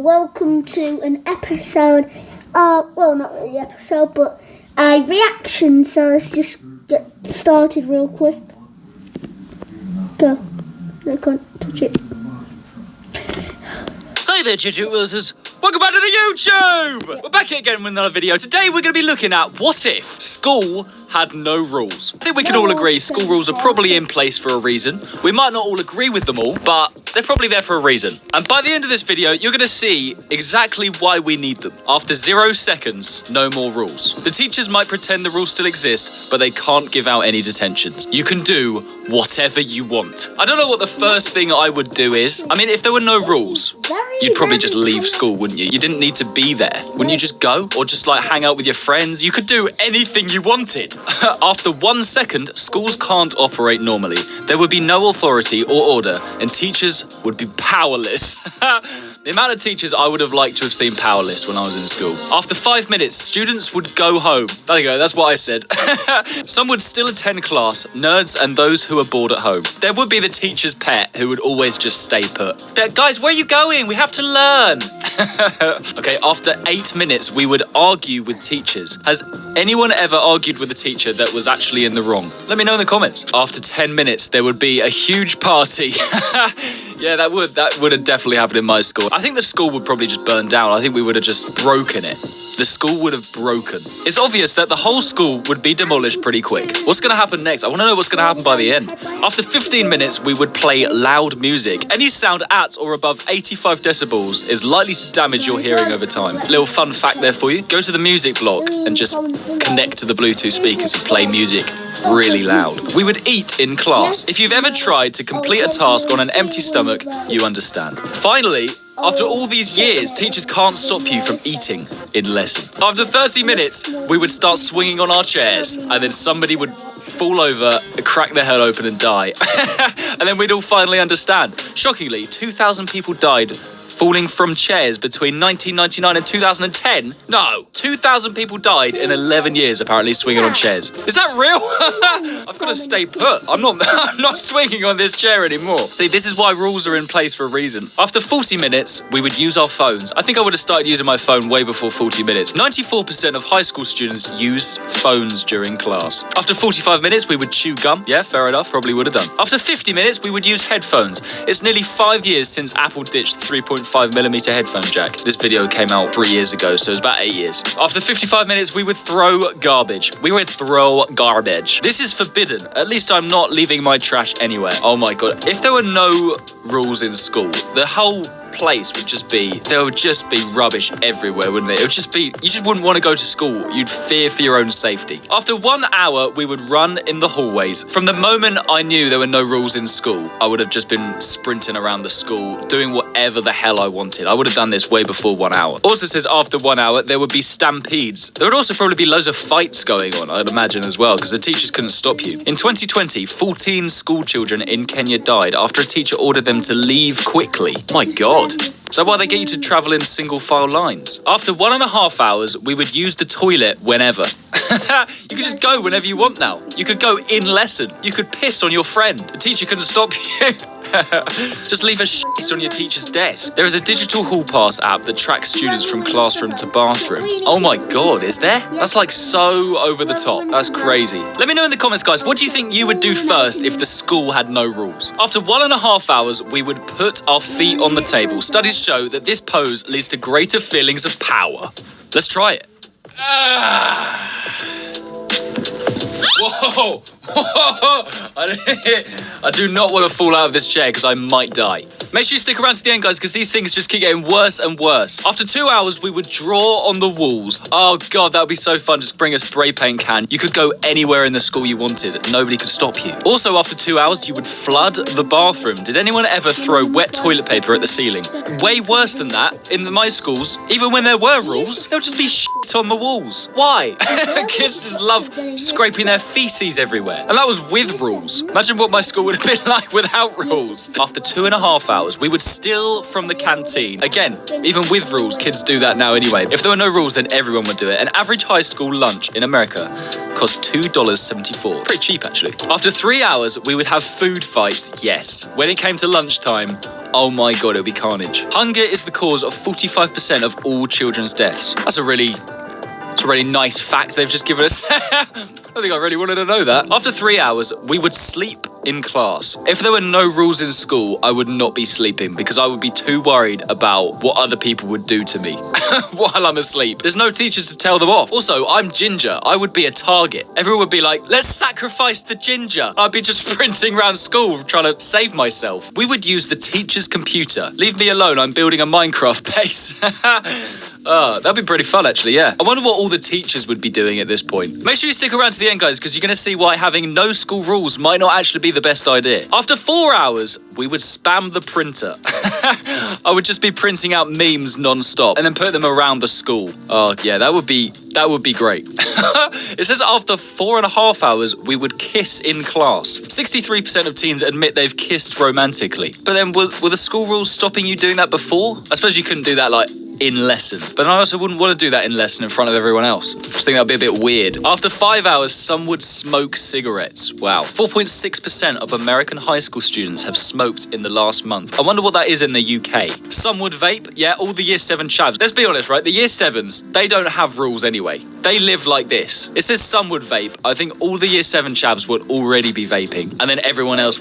welcome to an episode of, well, not really episode, but a reaction. So let's just get started real quick. Go. I can't touch it. Hi there, Jitty Wilsons. Welcome back to the YouTube! We're back here again with another video. Today we're going to be looking at what if school had no rules. I think we can all agree school rules are probably in place for a reason. We might not all agree with them all, but they're probably there for a reason. And by the end of this video, you're going to see exactly why we need them. After 0 seconds, no more rules. The teachers might pretend the rules still exist, but they can't give out any detentions. You can do whatever you want. I don't know what the first thing I would do is. I mean, if there were no rules, you'd probably just leave school, wouldn't you? You didn't need to be there. Wouldn't you just go? Or just like hang out with your friends? You could do anything you wanted. After 1 second, schools can't operate normally. There would be no authority or order, and teachers would be powerless. The amount of teachers I would have liked to have seen powerless when I was in school. After 5 minutes, students would go home. There you go, that's what I said. Some would still attend class, nerds and those who are bored at home. There would be the teacher's pet who would always just stay put. Guys, where are you going? We have to learn. Okay, after 8 minutes, we would argue with teachers. Has anyone ever argued with a teacher that was actually in the wrong? Let me know in the comments. After 10 minutes, there would be a huge party. Yeah, that would have definitely happened in my school. I think the school would probably just burn down. I think we would have just broken it. The school would have broken. It's obvious that the whole school would be demolished pretty quick. What's going to happen next? I want to know what's going to happen by the end. After 15 minutes, we would play loud music. Any sound at or above 85 decibels is likely to damage your hearing over time. Little fun fact there for you. Go to the music block and just connect to the Bluetooth speakers and play music really loud. We would eat in class. If you've ever tried to complete a task on an empty stomach, you understand. Finally, after all these years, teachers can't stop you from eating in lesson. After 30 minutes, we would start swinging on our chairs, and then somebody would fall over, crack their head open and die. And then we'd all finally understand. Shockingly, 2,000 people died falling from chairs between 1999 and 2010. No, 2,000 people died in 11 years apparently swinging on chairs. Is that real? I've got to stay put. I'm not swinging on this chair anymore. See, this is why rules are in place for a reason. After 40 minutes, we would use our phones. I think I would have started using my phone way before 40 minutes. 94% of high school students used phones during class. After 45 minutes, we would chew gum. Yeah, fair enough, probably would have done. After 50 minutes, we would use headphones. It's nearly 5 years since Apple ditched 3.5mm headphone jack. This video came out 3 years ago, so it's about 8 years. After 55 minutes, we would throw garbage. This is forbidden. At least I'm not leaving my trash anywhere. Oh my god. If there were no rules in school, the whole place would just be, there would just be rubbish everywhere, wouldn't it? It would just be, you just wouldn't want to go to school. You'd fear for your own safety. After 1 hour, we would run in the hallways. From the moment I knew there were no rules in school, I would have just been sprinting around the school, doing whatever the hell I wanted. I would have done this way before 1 hour. Also says after 1 hour, there would be stampedes. There would also probably be loads of fights going on, I'd imagine as well, because the teachers couldn't stop you. In 2020, 14 school children in Kenya died after a teacher ordered them to leave quickly. My god. Is that why they get you to travel in single file lines? After 1.5 hours, we would use the toilet whenever. You could just go whenever you want now. You could go in lesson. You could piss on your friend. The teacher couldn't stop you. Just leave a shit on your teacher's desk. There is a digital hall pass app that tracks students from classroom to bathroom. Oh my god, is there? That's like so over the top. That's crazy. Let me know in the comments, guys, what do you think you would do first if the school had no rules? After 1.5 hours, we would put our feet on the table. Studies show that this pose leads to greater feelings of power. Let's try it. Whoa! I do not want to fall out of this chair because I might die. Make sure you stick around to the end, guys, because these things just keep getting worse and worse. After 2 hours, we would draw on the walls. Oh god, that would be so fun. Just bring a spray paint can. You could go anywhere in the school you wanted. Nobody could stop you. Also, after 2 hours, you would flood the bathroom. Did anyone ever throw wet toilet paper at the ceiling? Way worse than that. In my schools, even when there were rules, there would just be shit on the walls. Why? Kids just love scraping their feces everywhere. And that was with rules. Imagine what my school would have been like without rules. After 2.5 hours, we would steal from the canteen. Again, even with rules, kids do that now anyway. If there were no rules, then everyone would do it. An average high school lunch in America cost $2.74. Pretty cheap, actually. After 3 hours, we would have food fights, yes. When it came to lunchtime, Oh my god, it'll be carnage. Hunger is the cause of 45% of all children's deaths. That's a really nice fact they've just given us. I think I really wanted to know that. After 3 hours, we would sleep in class. If there were no rules in school, I would not be sleeping because I would be too worried about what other people would do to me while I'm asleep. There's no teachers to tell them off. Also, I'm ginger. I would be a target. Everyone would be like, let's sacrifice the ginger. I'd be just sprinting around school trying to save myself. We would use the teacher's computer. Leave me alone, I'm building a Minecraft base. That'd be pretty fun, actually, yeah. I wonder what all the teachers would be doing at this point. Make sure you stick around to the end, guys, because you're going to see why having no school rules might not actually be the best idea. After 4 hours, we would spam the printer. I would just be printing out memes non-stop and then put them around the school. Oh, yeah, that would be great. It says after 4.5 hours, we would kiss in class. 63% of teens admit they've kissed romantically. But then, were the school rules stopping you doing that before? I suppose you couldn't do that, like, in lesson. But I also wouldn't want to do that in lesson in front of everyone else. I just think that'd be a bit weird. After 5 hours, some would smoke cigarettes. Wow. 4.6% of American high school students have smoked in the last month. I wonder what that is in the UK. Some would vape. Yeah, all the year 7 chavs. Let's be honest, right? The year 7s, they don't have rules anyway. They live like this. It says some would vape. I think all the year 7 chavs would already be vaping. And then everyone else